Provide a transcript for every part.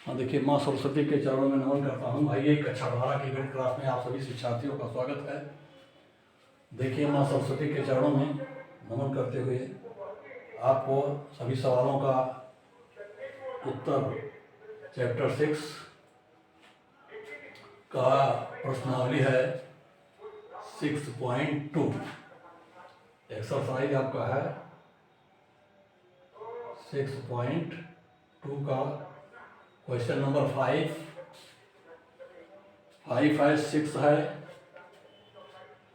हाँ देखिए, माँ सरस्वती के चरणों में नमन करता हूँ। आइए कक्षा 12 की गणित क्लास में आप सभी शिक्षार्थियों का स्वागत है। देखिए, माँ सरस्वती के चरणों में नमन करते हुए आपको सभी सवालों का उत्तर चैप्टर 6 का प्रश्नावली है 6.2। एक्सरसाइज आपका है 6.2 का क्वेश्चन नंबर 5 है, 6 है।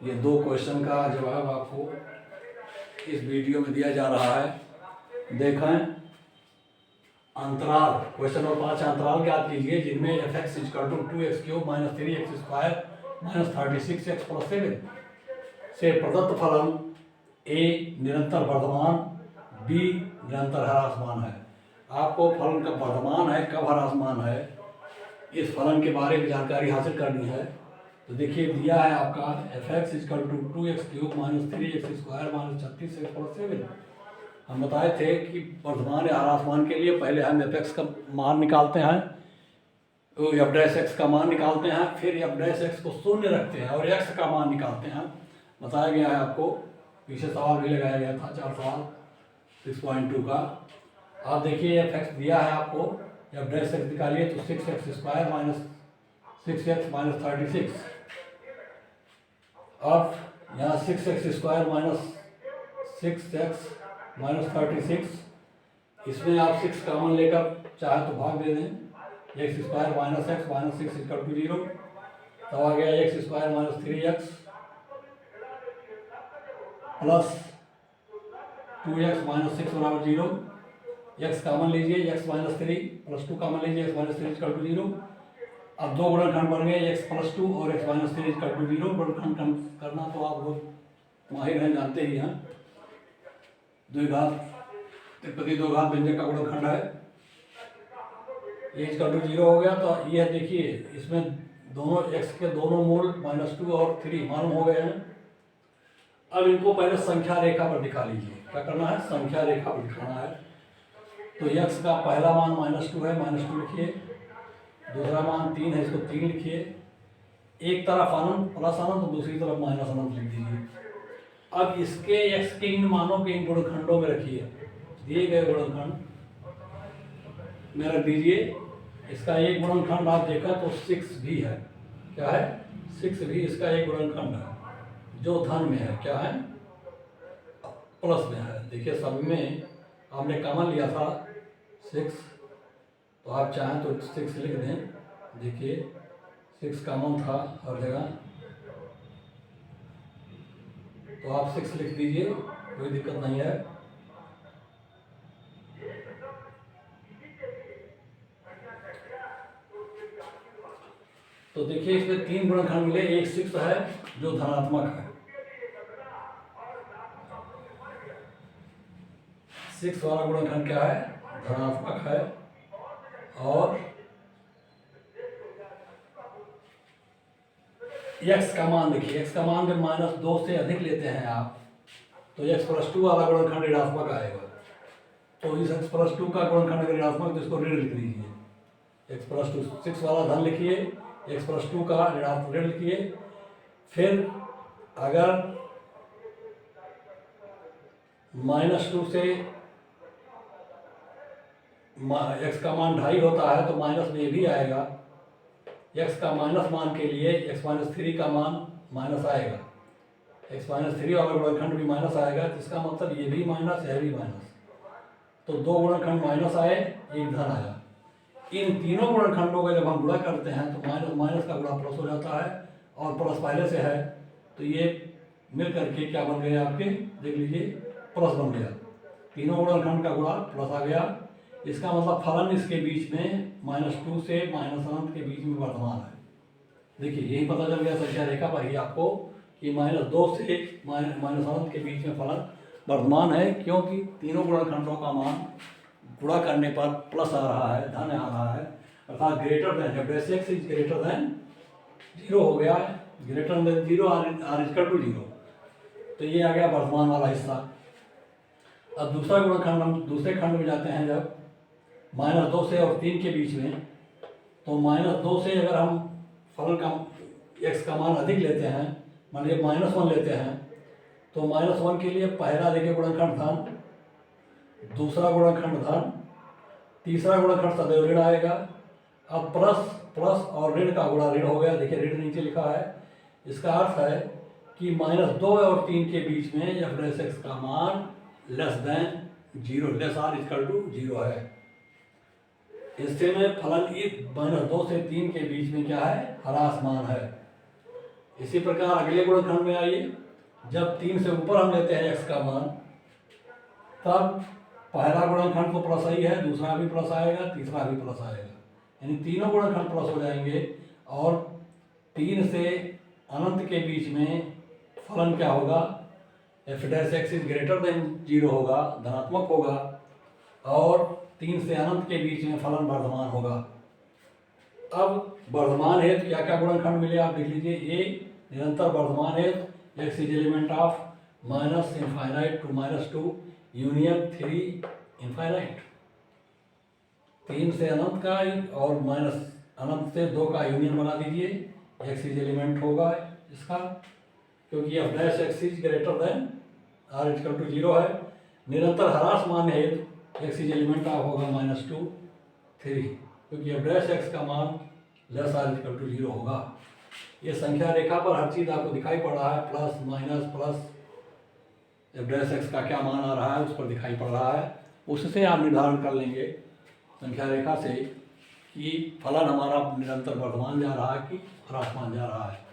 ये दो क्वेश्चन का जवाब आपको इस वीडियो में दिया जा रहा है। देखें, अंतराल क्वेश्चन नंबर 5 अंतराल ज्ञात कीजिए जिनमें f(x = 2x³ - 3x² - 36x+7 से प्रदत्त फलन a निरंतर वर्धमान, b निरंतर ह्रासमान है। आपको फलन कब वर्धमान है, कब ह्रासमान है, इस फलन के बारे में जानकारी हासिल करनी है। तो देखिए, दिया है आपका f(x = 2x³ - 3x² - 36x+7। हम बताए थे कि वर्धमान या ह्रासमान के लिए पहले हम f(x) का मान निकालते हैं, तो f'(x) का मान निकालते हैं, फिर f'(x) को शून्य रखते हैं और x का मान निकालते हैं। बताया गया है आपको, पीछे सवाल भी लगाया गया था, 4 सवाल 6.2 का। आप देखिए, f(x) दिया है आपको, f'(x) निकालिए तो 6x² - 6x - 36। अब यहाँ 6x² - 6x - 36, इसमें आप 6 कॉमन लेकर चाहे तो भाग दे दें। x² - x - 6 = 0। तब आ गया x² - 3x plus 2x - 6 = 0। x common लीजिए, x - 3 प्लस 2 कॉमन लीजिए, x - 3 = 0। अब दो गुणनखंड बन गए, x + 2 और x - 3 = 0। गुणनखंड करना तो आप लोग माहिर हैं, जानते ही हैं। द्विघात त्रिपदी दो घात व्यंजक का गुणनखंड है। a = 0 हो गया। तो यह देखिए, इसमें दोनों x के दोनों मूल -2 और 3 मालूम हो गए हैं। अब इनको पहले संख्या रेखा पर दिखा लीजिए। क्या करना है, संख्या रेखा पर दिखाना है। तो x का पहला मान -2 है, -2 लिखिए। दूसरा मान 3 है, इसको 3 लिखिए। एक तरफ अनंत प्लस अनंत और दूसरी तरफ माइनस अनंत लिख दीजिए। अब इसके x के इन मानों के इन गुणनखंडों में रखिए। दिए गए गुणनखंड में रख दीजिए। इसका एक गुणनखंड आप देखा तो 6 भी है। क्या है, 6 भी इसका एक गुणनखंड है, जो धन में है। क्या है, प्लस में है। देखिए, सब में आपने कॉमन लिया था 6, तो आप चाहें तो 6 लिख दें। देखिए, 6 कॉमन था हर जगह, तो आप 6 लिख दीजिए, कोई दिक्कत नहीं है। तो देखिए, इसमें 3 गुणनखंड मिले। एक 6 है जो धनात्मक है, 6 वाला गुणनखंड क्या है, धनात्मक है। और x का मान देखिए, x का मान जब -2 से अधिक लेते हैं आप, तो x + 2 वाला गुणनखंड ऋणात्मक आएगा। तो इस x + 2 का गुणनखंड अगर ऋणात्मक, तो इसको ऋण लिख दीजिए। x + 2, 6 वाला धन लिखिए, x + 2 का ऋणात्मक ऋण लिखिए। फिर अगर -2 से x का मान 2.5 होता है, तो माइनस में ये भी आएगा। x का माइनस मान के लिए x - 3 का मान माइनस आएगा। x - 3 वाला गुणनखंड भी माइनस आएगा, जिसका मतलब ये भी माइनस, यह भी माइनस। तो दो गुणनखंड माइनस आए, एक धन आया। इन तीनों गुणनखंडों का जब हम गुणा करते हैं तो माइनस माइनस का गुणा प्लस हो जाता है, और प्लस पहले से है, तो ये मिल करके क्या बन गए आपके, देख लीजिए, प्लस बन गया। तीनों गुणनखंड का गुणा प्लस आ गया। इसका मतलब फलन इसके बीच में -2 से -अनंत के बीच में वर्तमान है। देखिए, यही पता चल गया संख्या रेखा पर ही आपको कि -2 से -अनंत के बीच में फलन वर्तमान है, क्योंकि तीनों गुणनखंडों का मान गुणा करने पर प्लस आ रहा है, धन आ रहा है, अर्थात ग्रेटर देन, जब x इज ग्रेटर देन 0 हो गया है, ग्रेटर देन 0 r = 0, तो ये आ गया वर्तमान वाला हिस्सा। अब दूसरा गुणनखंड, हम दूसरे खंड में जाते हैं। जब -2 से और 3 के बीच में तो -2 से अगर हम फलन का x का मान अधिक लेते हैं, मान लीजिए -1 लेते हैं, तो -1 के लिए पहला देखिए गुणनखंड धन, दूसरा गुणनखंड धन, तीसरा गुणनखंड सदैव ऋण आएगा। अब प्लस प्लस और ऋण का गुणा ऋण हो गया, देखिए ऋण नीचे लिखा है। इसका अर्थ है कि -2 और 3 के बीच में f डैश x का मान less than 0, less or equal to 0 है। इससे में फलन इस -2 से 3 के बीच में क्या है, ह्रास मान है। इसी प्रकार अगले गुणनखंड में आइए, जब 3 से ऊपर हम लेते हैं x का मान, तब पहला गुणनखंड तो प्लस ही है, दूसरा भी प्लस आएगा, तीसरा भी प्लस आएगा, यानी तीनों गुणनखंड प्लस हो जाएंगे। और 3 से अनंत के बीच में फलन क्या होगा, f dash x is greater then 0 होगा, धनात्मक होगा। और 3 से अनंत के बीच में फलन वर्धमान होगा। अब वर्धमान है तो क्या क्या गुणनखंड मिले आप देख लीजिए। ए निरंतर वर्धमान है, x is element of minus infinite to -2 union 3 infinite. 3 से अनंत का और माइनस अनंत से 2 का यूनियन बना दीजिए, x इज एलिमेंट होगा इसका, क्योंकि f dash x is greater than r equal to 0 है। निरंतर ह्रास मान है तो x इज एलिमेंट ऑफ होगा -2 3, क्योंकि f डैश x का मान लेस r इक्वल टू 0 होगा। ये संख्या रेखा पर हर चीज़ आपको दिखाई पड़ रहा है, plus minus plus f dash x का क्या मान आ रहा है उस पर दिखाई पड़ रहा है। उससे आप निर्धारण कर लेंगे संख्या रेखा से कि फलन हमारा निरंतर वर्धमान जा रहा है कि ह्रासमान जा रहा है।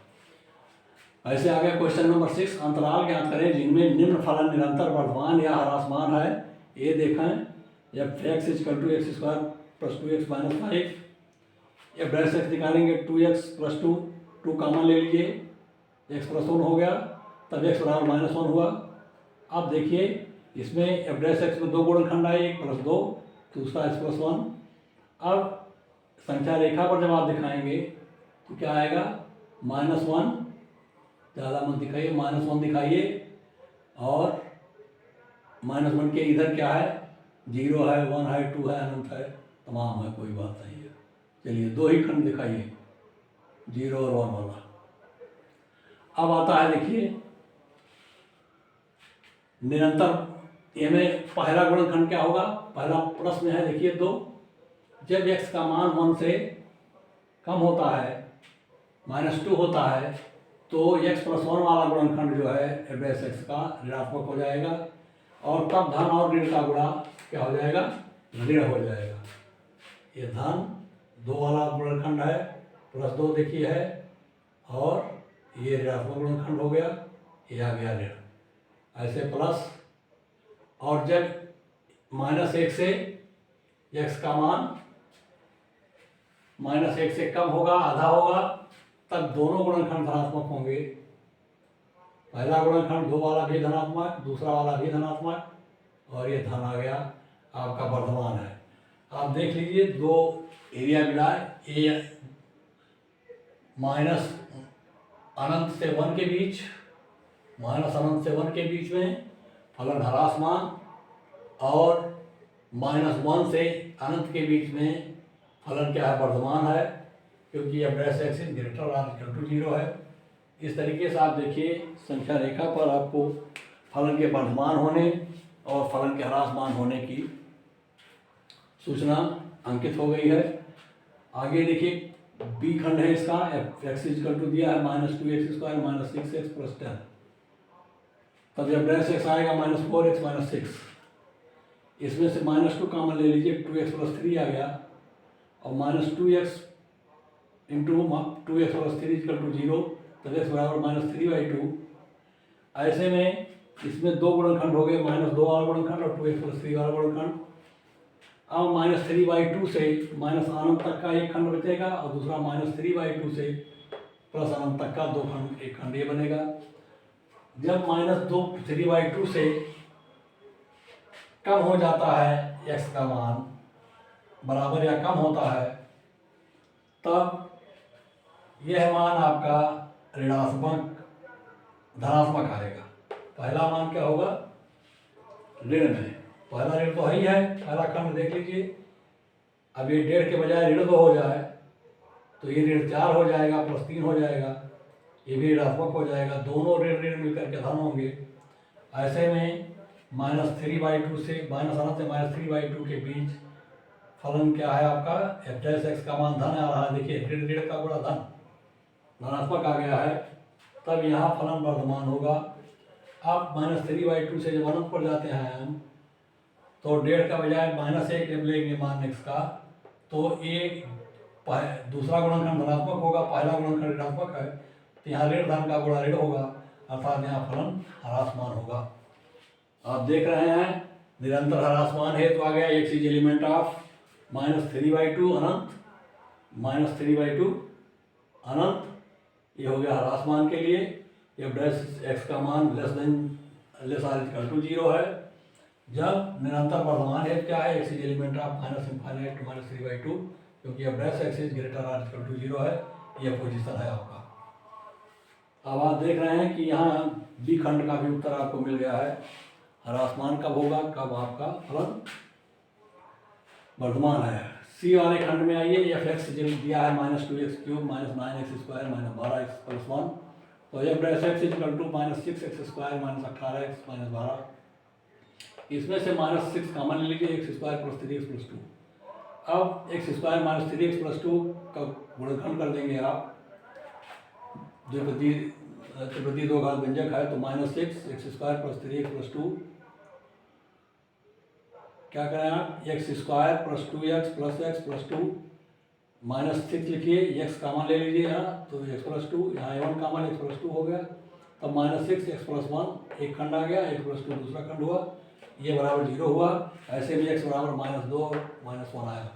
ऐसे आ गया क्वेश्चन नंबर 6, अंतराल ज्ञात करें जिनमें निम्न फलन निरंतर वर्धमान या ह्रासमान है। ये देखें, f x equal to x square plus 2x minus 5, f dash x निकालेंगे 2x प्लस 2, 2 कॉमन ले लीजिए, x प्लस 1 हो गया, तब x बराबर -1 हुआ। अब देखिए इसमें f डैश x में 2 गुणनखंड आए, 1 प्लस 2, दूसरा x प्लस 1। अब संख्या रेखा पर जब आप दिखाएंगे तो क्या आएगा, -1, ज़्यादा मत दिखाइए, -1 दिखाइए, और -1 के इधर क्या है, 0 है, 1 है, 2 है, अनंत है, तमाम है, कोई बात नहीं है। चलिए 2 ही खंड दिखाइए, 0 और 1 वाला। अब आता है देखिए निरंतर, ये में पहला गुणनखंड क्या होगा, पहला प्लस में है, देखिए 2, जब x का मान 1 से कम होता है, -2 होता है, तो x प्लस 1 वाला गुणनखंड जो है f डैश x का ऋणात्मक हो जाएगा, और तब धन और ऋण का गुणा क्या हो जाएगा, ऋण हो जाएगा। ये धन 2 वाला गुणनखंड है, प्लस 2 देखिए है, और ये ऋणात्मक गुणनखंड हो गया, ये आ गया ऋण। ऐसे प्लस, और जब -1 से x का मान -1 से कम होगा, आधा होगा, तब दोनों गुणनखंड धनात्मक होंगे। पहला गुणनखंड 2 वाला भी धनात्मक, दूसरा वाला भी धनात्मक, और ये धन आ गया, आपका वर्धमान है। आप देख लीजिए 2 एरिया मिला है, ए माइनस अनंत से 1 के बीच, माइनस अनंत से 1 के बीच में फलन ह्रासमान, और -1 से अनंत के बीच में फलन क्या है, वर्धमान है, क्योंकि f dash x is greater or equal to 0 है। इस तरीके से आप देखिए संख्या रेखा पर आपको फलन के वर्धमान होने और फलन के ह्रासमान होने की सूचना अंकित हो गई है। आगे देखिए बी खंड है इसका, f x इक्वल टू दिया है -2x square minus 6x plus 10, तब जब डैश x आएगा -4x माइनस 6, इसमें से -2 कॉमन ले लीजिए, 2x प्लस 3 आ गया, और -2x into 2x plus 3 equal to 0, तब x बराबर -3/2। ऐसे में इसमें 2 गुणनखंड हो गए, -2 वाला गुणनखंड और 2x प्लस 3 वाला गुणनखंड। अब -3/2 से माइनस अनंत तक का एक खंड बचेगा, और दूसरा -3/2 से प्लस अनंत तक का 2 खंड, एक खंड ये बनेगा। जब -3/2 से कम हो जाता है x का मान, बराबर या कम होता है, तब यह मान आपका ऋणात्मक धनात्मक आएगा। पहला मान क्या होगा, ऋण में, पहला ऋण तो ही है, पहला खंड देख लीजिए। अब ये 1.5 के बजाय ऋण 2 हो जाए तो ये ऋण 4 हो जाएगा प्लस 3 हो जाएगा, ये भी ऋणात्मक हो जाएगा, दोनों ऋण ऋण मिलकर के धन होंगे। ऐसे में -3/2 से माइनस अनंत से -3/2 के बीच फलन क्या है आपका, f' का मान धन आ रहा है। देखिए ऋण ऋण का गुणा धन, धनात्मक आ गया है, तब यहाँ फलन वर्धमान होगा। अब -3/2 से जब अनंत पर जाते हैं हम, तो 1.5 का बजाय -1 जब लेंगे मान x का, तो एक दूसरा गुणनखंड धनात्मक होगा, पहला गुणनखंड ऋणात्मक है, तो यहाँ ऋण धन का गुणा ऋण होगा, अर्थात यहाँ फलन ह्रासमान होगा। आप देख रहे हैं निरंतर ह्रासमान है, तो आ गया x इज एलिमेंट ऑफ -3/2 अनंत, -3/2 अनंत, ये हो गया ह्रासमान के लिए। f' का मान लेस आर इक्वल टू 0 है। जब निरंतर वर्धमान है क्या है, x is element of -∞ to -3/2, क्योंकि f' is greater or equal to 0 है, ये पोजीशन है आपका। अब आप देख रहे हैं कि यहाँ बी खंड का भी उत्तर आपको मिल गया है। ह्रासमान कब होगा, कब आपका फलन वर्धमान है। सी वाले खंड में आइए, f(x) दिया है -2x³ -9x² -12x + 1, तो f' equal to -6x² -18x -12, इसमें से -6 कॉमन ले लीजिए, x² + 3x + 2। अब x² - 3x + 2 का गुणनखंड कर देंगे आप, जो त्रिपदी दो घात व्यंजक है, तो -6 x² + 3x + 2, क्या करें आप, x² + 2x + x + 2 -6 लिखिए, x कॉमन ले लीजिए यहाँ, तो x + 2, यहाँ a1 कॉमन x + 2 हो गया, तब -6 x + 1 एक खंड आ गया, x + 2 दूसरा खंड हुआ, ये बराबर 0 हुआ। ऐसे भी x बराबर -2 और -1 आएगा।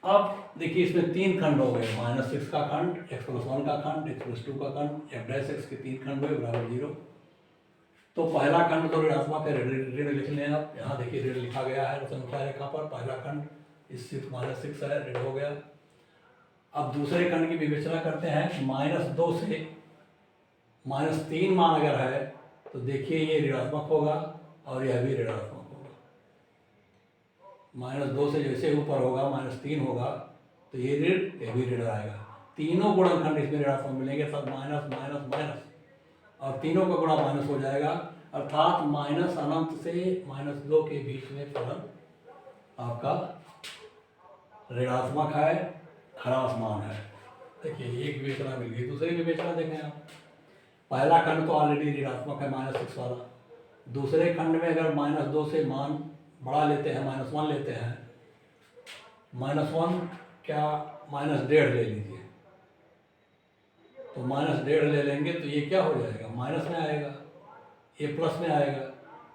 अब देखिए इसमें 3 खंड हो गए, -6 का खंड, x + 1 का खंड, x + 2 का खंड, f' के 3 खंड हुए बराबर 0। तो पहला खंड तो ऋणात्मक है, ऋण लिख लें आप, यहाँ देखिए ऋण लिखा गया है संख्या रेखा पर, पहला खंड इस -6 है, ऋण हो गया। अब दूसरे खंड की विवेचना करते हैं, -2 से -3 मान अगर है, तो देखिए ये ऋणात्मक होगा और यह भी ऋणात्मक होगा। -2 से जैसे ऊपर होगा -3 होगा, तो ये ऋण, ये भी ऋण आएगा। तीनों गुणनखंड इसमें ऋणात्मक मिलेंगे, सब माइनस माइनस माइनस, और तीनों का गुणा माइनस हो जाएगा, अर्थात माइनस अनंत से -2 के बीच में फलन आपका ऋणात्मक है, ह्रासमान है। देखिए एक विवेचना मिल गई, दूसरी विवेचना देखें आप। पहला खंड तो ऑलरेडी ऋणात्मक है -6 वाला, दूसरे खंड में अगर -2 से मान बढ़ा लेते हैं, -1 लेते हैं, -1 क्या -1.5 ले लीजिए, तो -1.5 ले लेंगे तो ये क्या हो जाएगा, माइनस में आएगा, ये प्लस में आएगा।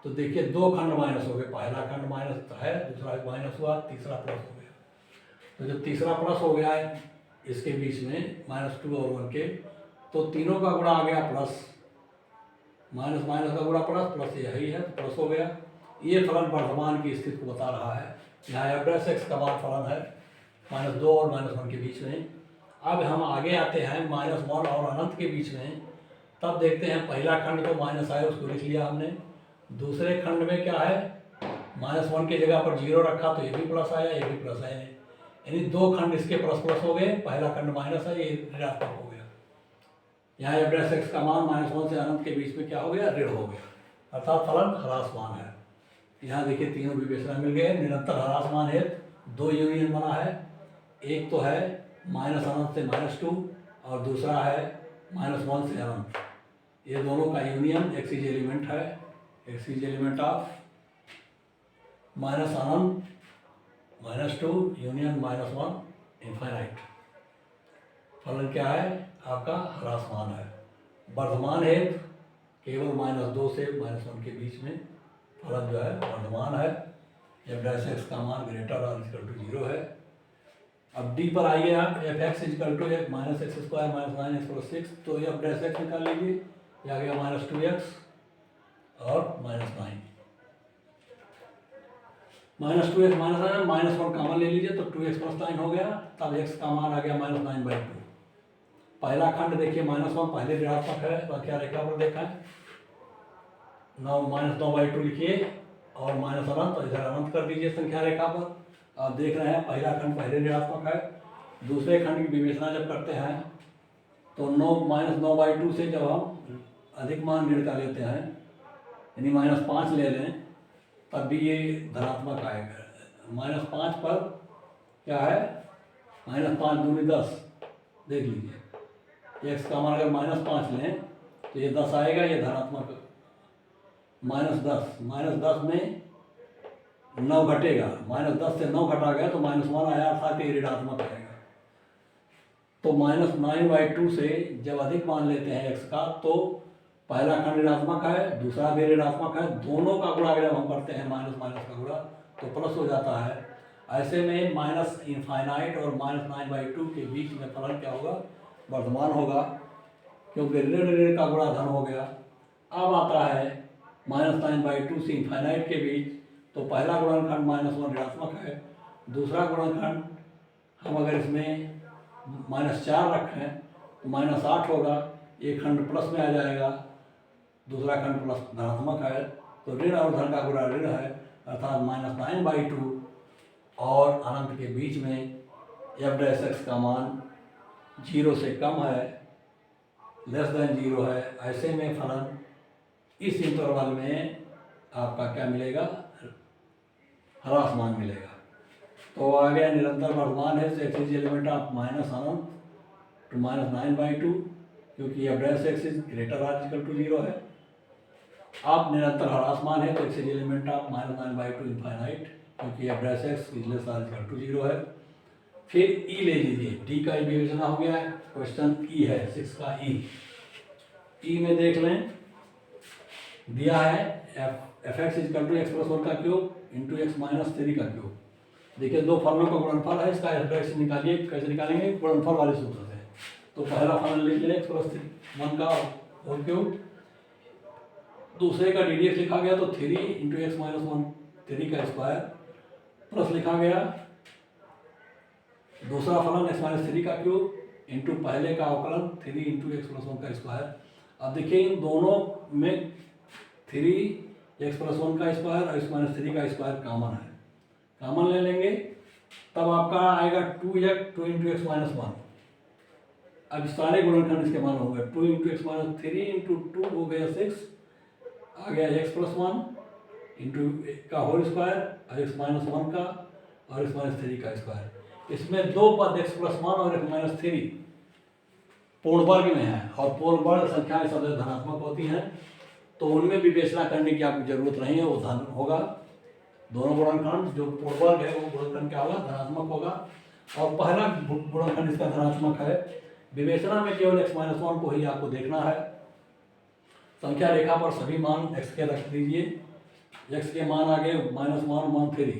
तो देखिए 2 खंड माइनस हो गए, पहला खंड माइनस है, दूसरा माइनस हुआ, तीसरा प्लस हो गया। तो जब तीसरा प्लस हो गया है इसके बीच में -2 और 1 के, तो तीनों का गुणा आ गया प्लस, माइनस माइनस का गुणा प्लस, प्लस यही है तो प्लस हो गया। ये फलन वर्धमान की स्थिति को बता रहा है। यहाँ f' का मान फलन है -2 और -1 के बीच में। अब हम आगे आते हैं -1 और अनंत के बीच में, तब देखते हैं पहला खंड तो माइनस आया, उसको लिख लिया हमने। दूसरे खंड में क्या है, -1 की जगह पर 0 रखा, तो ये भी प्लस आया, ये भी प्लस आया, यानी 2 खंड इसके प्लस प्लस हो गए, पहला खंड माइनस है, ये ऋणात्मक हो गया। यहाँ f' का मान -1 से अनंत के बीच में क्या हो गया, ऋण हो गया, अर्थात फलन ह्रासमान है। यहाँ देखिए तीनों विवेचना मिल गए, निरंतर ह्रासमान है, 2 यूनियन बना है, एक तो है -अनंत से -2 और दूसरा है -1 से अनंत, ये दोनों का यूनियन x इज एलिमेंट है, x is element of -Anant -2 union -1 infinite. फलन क्या है आपका, ह्रासमान है। वर्धमान है, केवल -2 से -1 के बीच में फलन जो है वर्धमान है, f' का मान ग्रेटर और इक्वल टू 0 है। अब डी पर आइए आप, f(x) equal to -x² -9x + 6, तो f' निकाल लीजिए, ये आ गया -2x और -9, -2x -1 कॉमन ले लीजिए, तो 2x + 9 हो गया, तब x का मान आ गया -9/2। पहला खंड देखिए -1 पहले ऋणात्मक है, तो क्या रेखा पर देखा है, -9/2 लिखिए और अनंत, तो इधर अनंत कर दीजिए संख्या रेखा पर। आप देख रहे हैं पहला खंड पहले ऋणात्मक है, दूसरे खंड की विवेचना जब करते हैं तो 9 - 9/2 से जब हम अधिक मान ऋण का लेते हैं, यानी -5 ले लें, तब भी ये धनात्मक आएगा। -5 पर क्या है, -5 दूनी 10, देख लीजिए। x का मान अगर -5 लें तो ये 10 आएगा, ये धनात्मक। -10 में 9 घटेगा, -10 से 9 घटा गया तो -1 आया, अर्थात ये ऋणात्मक आएगा। तो -9/2 से जब अधिक मान लेते हैं x का, तो पहला खंड ऋणात्मक है, दूसरा भी ऋणात्मक है, दोनों का गुणा जब हम करते हैं माइनस माइनस का गुणा तो प्लस हो जाता है। ऐसे में माइनस इनफाइनाइट और -9/2 के बीच में फलन क्या होगा, वर्धमान होगा, क्योंकि ऋण ऋण का गुणा धन हो गया। अब आता है -9/2 से इनफाइनाइट के बीच, तो पहला गुणनखंड -1 ऋणात्मक है, दूसरा गुणनखंड हम अगर इसमें -4 रखें तो -8 होगा, एक खंड प्लस में आ जाएगा, दूसरा खंड प्लस धनात्मक है, तो ऋण और धन का गुणा ऋण है, अर्थात -9/2 और अनंत के बीच में f' का मान 0 से कम है, <0 है। ऐसे में फलन इस इंटरवल में आपका क्या मिलेगा, ह्रास मान मिलेगा। तो आ गया निरंतर वर्धमान है, x is element of minus अनंत टू -9/2, क्योंकि f' is greater or equal to 0 है। आप निरंतर ह्रासमान है तो x is element of -9/2 infinite, क्योंकि f' is less or equal to 0 है। फिर ई ले लीजिए, डी का विवेचना हो गया है, क्वेश्चन ई है 6 का ई में देख लें, दिया है f(x = x+1 का क्यूब इंटू x - 3 का क्यूब। देखिए दो फलनों का गुणनफल है, इसका f(x) निकालिए, कैसे निकालेंगे, गुणनफल वाले सूत्र से। तो पहला फलन लिख लें x+1 का होल क्यूब, दूसरे का ddx लिखा गया तो 3 × x - 1 3 का स्क्वायर, प्लस लिखा गया दूसरा फलन x - 3 का क्यूब इंटू पहले का अवकलन 3 × x+1 का स्क्वायर। अब देखिए इन दोनों में 3x+1 का स्क्वायर और x - 3 का स्क्वायर कॉमन है, कॉमन ले लेंगे, तब आपका आएगा 2 × x - 1। अब सारे गुणनखंड इसके मान हो गए, 2 × x - 3 × 2 हो गया 6, आ गया x+1 इंटू का होल स्क्वायर और x - 1 का और x - 3 का स्क्वायर। इसमें दो पद x+1 और x - 3 पूर्ण वर्ग में है, और पूर्ण वर्ग संख्याएं सदैव धनात्मक होती हैं, तो उनमें विवेचना करने की आपको जरूरत नहीं है, वो धन होगा। दोनों गुणनखंड जो पूर्ण वर्ग है वो गुणनखंड क्या होगा, धनात्मक होगा, और पहला गुणनखंड इसका धनात्मक है। विवेचना में केवल x - 1 को ही आपको देखना है। संख्या रेखा पर सभी मान x के रख दीजिए, x के मान आ गए -1 1 3,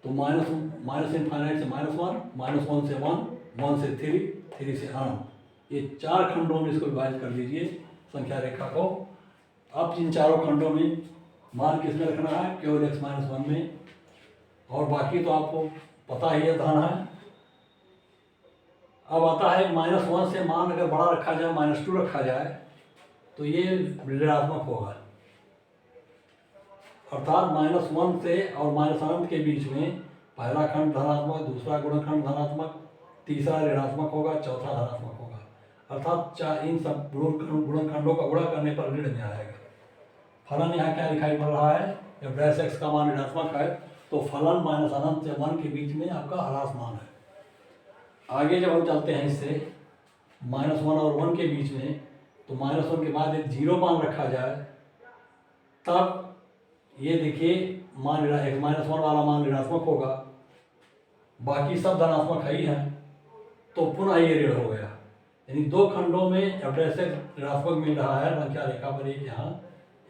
तो माइनस इनफाइनाइट से -1 -1 से 1 1 से 3 3 से अनंत, ये 4 खंडों में इसको विभाजित कर दीजिए संख्या रेखा को। अब इन चारों खंडों में मान किसमें रखना है, केवल x - 1 में, और बाकी तो आपको पता ही है धन है। अब आता है -1 से मान अगर बड़ा रखा जाए, -2 रखा जाए, तो ये ऋणात्मक होगा, अर्थात -1 से और अनंत के बीच में पहला खंड धनात्मक, दूसरा गुणनखंड धनात्मक, तीसरा ऋणात्मक होगा, चौथा धनात्मक होगा, अर्थात इन सब गुणनखंडों का गुणा करने पर ऋण में आएगा। फलन यहाँ क्या दिखाई पड़ रहा है, f' का मान ऋणात्मक है, तो फलन -अनंत से 1 के बीच में आपका ह्रास मान है। आगे जब हम चलते हैं इससे -1 और 1 के बीच में, तो -1 के बाद एक 0 मान रखा जाए, तब ये देखिए मान x - 1 वाला मान ऋणात्मक होगा, बाकी सब धनात्मक ही हैं, तो पुनः ये ऋण हो गया। यानी दो खंडों में f' ऋणात्मक मिल रहा है, संख्या रेखा पर एक यहाँ,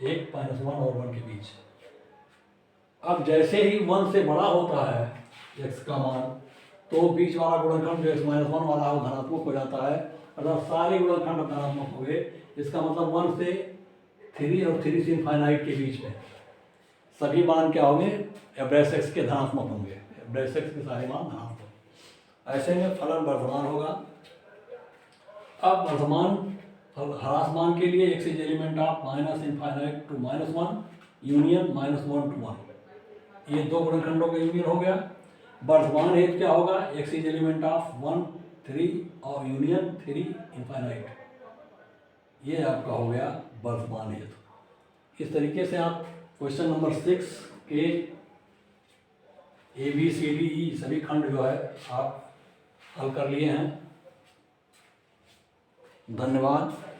एक -1 और 1 के बीच। अब जैसे ही 1 से बड़ा होता है x का मान, तो बीच वाला गुणनखंड जो x - 1 वाला है वो धनात्मक हो जाता है, अर्थात सारे गुणनखंड धनात्मक हो गए। इसका मतलब 1 से 3 और 3 से इनफाइनाइट के बीच में सभी मान क्या होंगे, f' के धनात्मक होंगे, f' के सारे मान धनात्मक। ऐसे में फलन वर्धमान होगा। अब वर्धमान ह्रास मान के लिए x is element of -infinite to -1 union -1 to 1, ये दो गुणनखंडों का यूनियन हो गया। वर्तमान हेतु क्या होगा, एक्स इज एलिमेंट ऑफ 1 3 और यूनियन 3 इनफाइनाइट, ये आपका हो गया वर्तमान हेतु। इस तरीके से आप क्वेश्चन नंबर 6 के ABCDE सभी खंड जो है आप हल कर लिए हैं। धन्यवाद।